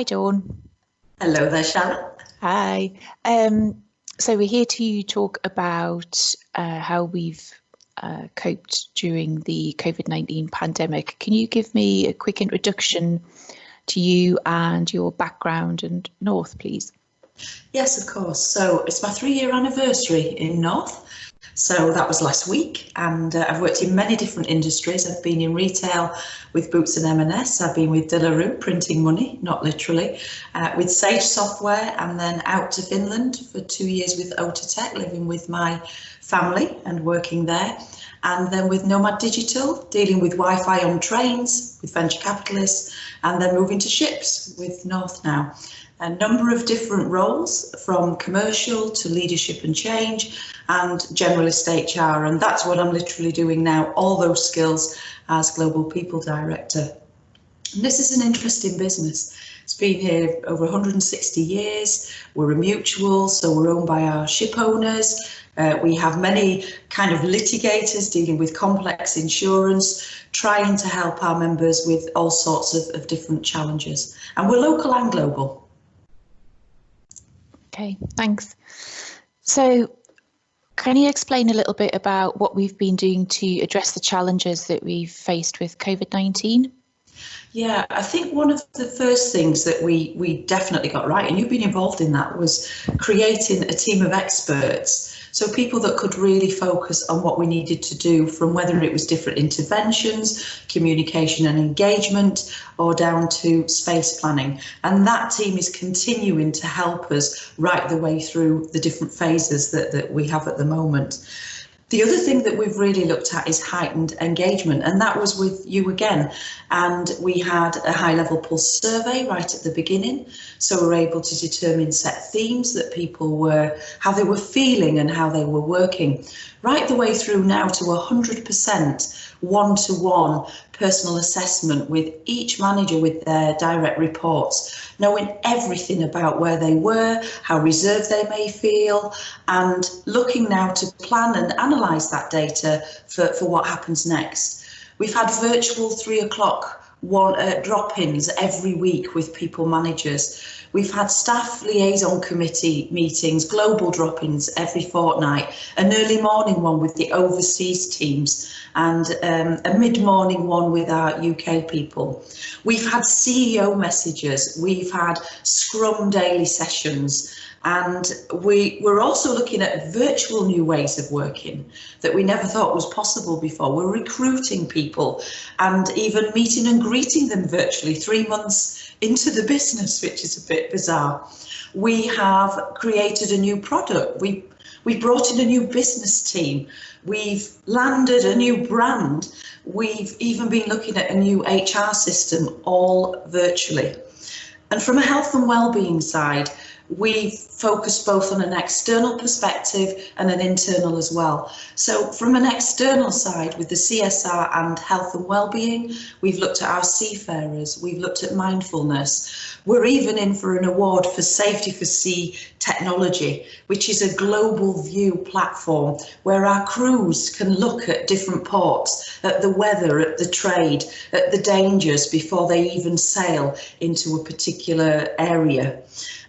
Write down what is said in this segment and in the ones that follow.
Hi, Dawn. Hello there, Sharon. Hi. So we're here to talk about how we've coped during the COVID-19 pandemic. Can you give me a quick introduction to you and your background and North, please? Yes, of course. So it's my 3-year anniversary in North. So that was last week, and I've worked in many different industries. I've been in retail with Boots and M&S. I've been with De La Rue, printing money, not literally, with Sage Software, and then out to Finland for 2 years with Otatech, living with my family and working there. And then with Nomad Digital, dealing with Wi-Fi on trains with venture capitalists, and then moving to ships with North now. A number of different roles, from commercial to leadership and change and generalist HR, and that's what I'm literally doing now, all those skills as Global People Director. And this is an interesting business. It's been here over 160 years. We're a mutual, so we're owned by our ship owners. We have many kind of litigators dealing with complex insurance, trying to help our members with all sorts of different challenges. And we're local and global. Okay, thanks. So can you explain a little bit about what we've been doing to address the challenges that we've faced with COVID-19? Yeah, I think one of the first things that we definitely got right, and you've been involved in that, was creating a team of experts. So people that could really focus on what we needed to do, from whether it was different interventions, communication and engagement, or down to space planning. And that team is continuing to help us right the way through the different phases that we have at the moment. The other thing that we've really looked at is heightened engagement, and that was with you again. And we had a high level pulse survey right at the beginning, so we're able to determine set themes that people were, how they were feeling and how they were working, right the way through now to 100% one-to-one personal assessment with each manager with their direct reports, knowing everything about where they were, how reserved they may feel, and looking now to plan and analyse that data for what happens next. We've had virtual 3 o'clock drop-ins every week with people managers. We've had staff liaison committee meetings, global drop-ins every fortnight, an early morning one with the overseas teams, and a mid-morning one with our UK people. We've had CEO messages, we've had Scrum daily sessions, and we're also looking at virtual new ways of working that we never thought was possible before. We're recruiting people and even meeting and greeting them virtually 3 months into the business, which is a bit bizarre. We have created a new product. We brought in a new business team. We've landed a new brand. We've even been looking at a new HR system, all virtually. And from a health and wellbeing side, we've focused both on an external perspective and an internal as well. So from an external side, with the CSR and health and wellbeing, we've looked at our seafarers, we've looked at mindfulness. We're even in for an award for Safety for Sea Technology, which is a global view platform where our crews can look at different ports, at the weather, at the trade, at the dangers before they even sail into a particular area.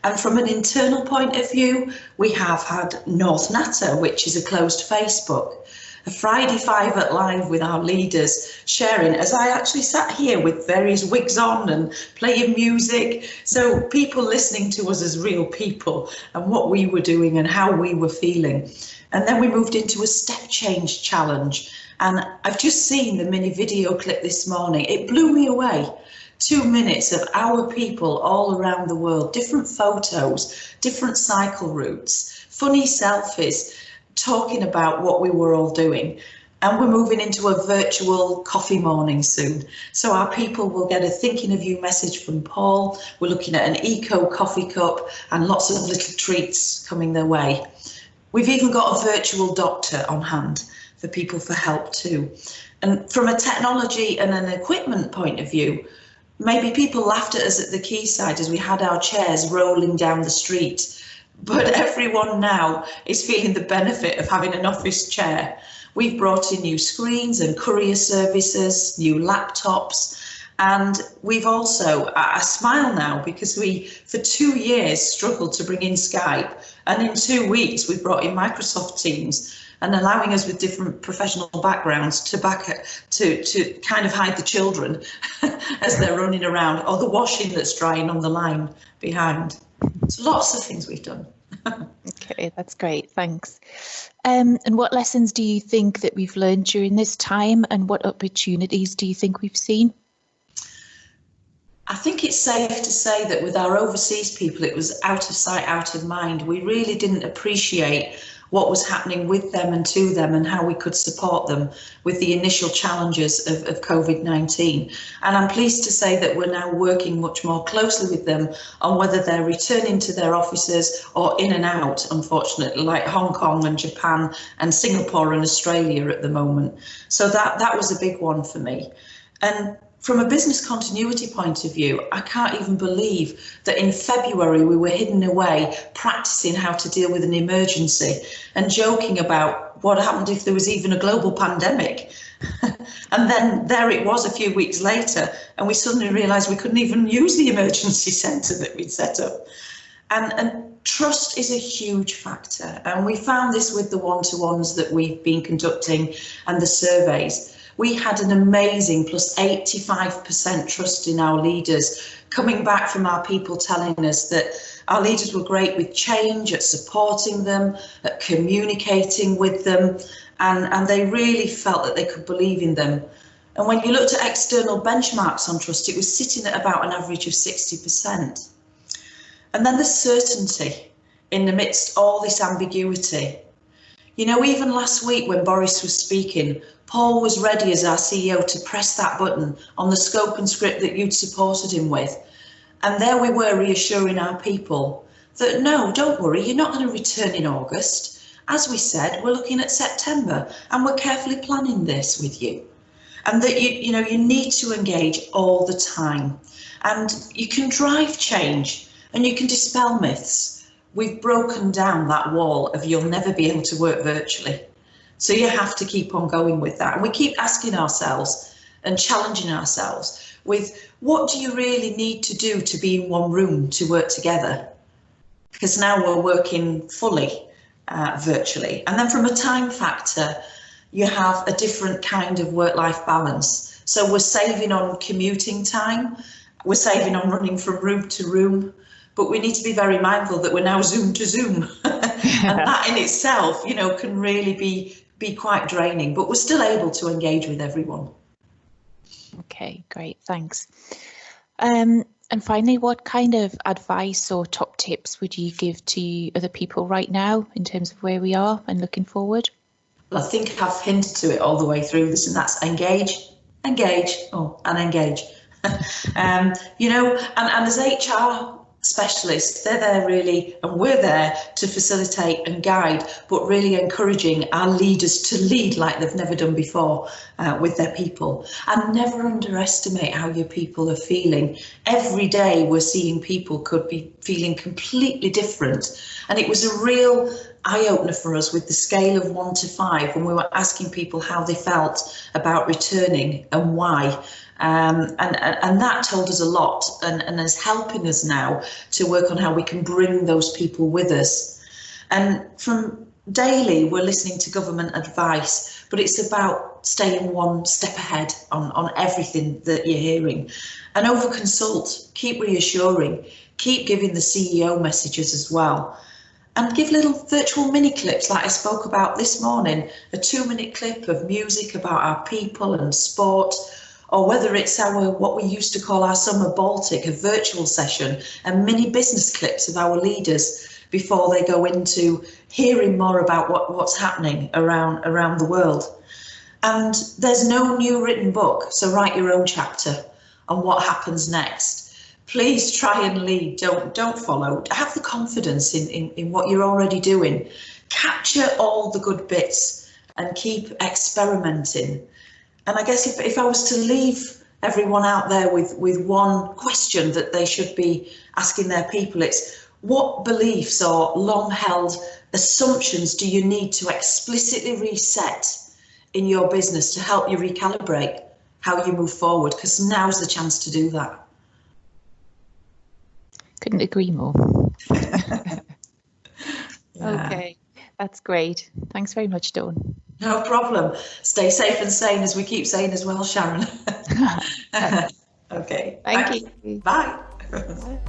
And from an internal point of view, we have had North Natter, which is a closed Facebook, a Friday 5 at Live with our leaders, sharing, as I actually sat here with various wigs on and playing music. So people listening to us as real people and what we were doing and how we were feeling. And then we moved into a step change challenge. And I've just seen the mini video clip this morning. It blew me away. 2 minutes of our people all around the world, different photos, different cycle routes, funny selfies, talking about what we were all doing. And we're moving into a virtual coffee morning soon. So our people will get a thinking of you message from Paul. We're looking at an eco coffee cup and lots of little treats coming their way. We've even got a virtual doctor on hand for people for help too. And from a technology and an equipment point of view, maybe people laughed at us at the quayside as we had our chairs rolling down the street, but everyone now is feeling the benefit of having an office chair. We've brought in new screens and courier services, new laptops, And we've also, I smile now because we, for 2 years, struggled to bring in Skype. And in 2 weeks, we brought in Microsoft Teams and allowing us with different professional backgrounds to kind of hide the children as they're running around, or the washing that's drying on the line behind. So lots of things we've done. Okay, that's great, thanks. And what lessons do you think that we've learned during this time, and what opportunities do you think we've seen? I think it's safe to say that with our overseas people, it was out of sight, out of mind. We really didn't appreciate what was happening with them and to them, and how we could support them with the initial challenges of COVID-19. And I'm pleased to say that we're now working much more closely with them on whether they're returning to their offices or in and out, unfortunately, like Hong Kong and Japan and Singapore and Australia at the moment. So that was a big one for me. And from a business continuity point of view, I can't even believe that in February we were hidden away practicing how to deal with an emergency and joking about what happened if there was even a global pandemic. And then there it was a few weeks later, and we suddenly realised we couldn't even use the emergency centre that we'd set up. And trust is a huge factor. And we found this with the one-to-ones that we've been conducting and the surveys. We had an amazing plus 85% trust in our leaders, coming back from our people telling us that our leaders were great with change, at supporting them, at communicating with them, and they really felt that they could believe in them. And when you looked at external benchmarks on trust, it was sitting at about an average of 60%. And then the certainty in the midst of all this ambiguity. You know, even last week when Boris was speaking, Paul was ready as our CEO to press that button on the scope and script that you'd supported him with. And there we were reassuring our people that no, don't worry, you're not going to return in August. As we said, we're looking at September and we're carefully planning this with you. And that you need to engage all the time. And you can drive change and you can dispel myths. We've broken down that wall of you'll never be able to work virtually. So you have to keep on going with that. And we keep asking ourselves and challenging ourselves with what do you really need to do to be in one room to work together? Because now we're working fully virtually. And then from a time factor, you have a different kind of work-life balance. So we're saving on commuting time. We're saving on running from room to room. But we need to be very mindful that we're now Zoom to Zoom. And that in itself, can really be quite draining, but we're still able to engage with everyone. Okay, great, thanks. And finally, what kind of advice or top tips would you give to other people right now in terms of where we are and looking forward? Well, I think I've hinted to it all the way through this, and that's engage, and engage. And as HR specialists, they're there really, and we're there to facilitate and guide, but really encouraging our leaders to lead like they've never done before with their people. And never underestimate how your people are feeling. Every day we're seeing people could be feeling completely different. And it was a real eye-opener for us with the scale of 1 to 5 when we were asking people how they felt about returning and why. And that told us a lot and is helping us now to work on how we can bring those people with us. And from daily, we're listening to government advice, but it's about staying one step ahead on everything that you're hearing. And over consult, keep reassuring, keep giving the CEO messages as well. And give little virtual mini clips like I spoke about this morning, a 2-minute clip of music about our people and sport, or whether it's what we used to call our Summer Baltic, a virtual session, and mini business clips of our leaders before they go into hearing more about what's happening around the world. And there's no new written book, so write your own chapter on what happens next. Please try and lead, don't follow. Have the confidence in what you're already doing. Capture all the good bits and keep experimenting. And I guess if I was to leave everyone out there with one question that they should be asking their people, it's what beliefs or long-held assumptions do you need to explicitly reset in your business to help you recalibrate how you move forward, because now's the chance to do that. Couldn't agree more. Yeah. Okay, that's great. Thanks very much, Dawn. No problem. Stay safe and sane, as we keep saying as well, Sharon. Okay. Thank you. Bye. Bye.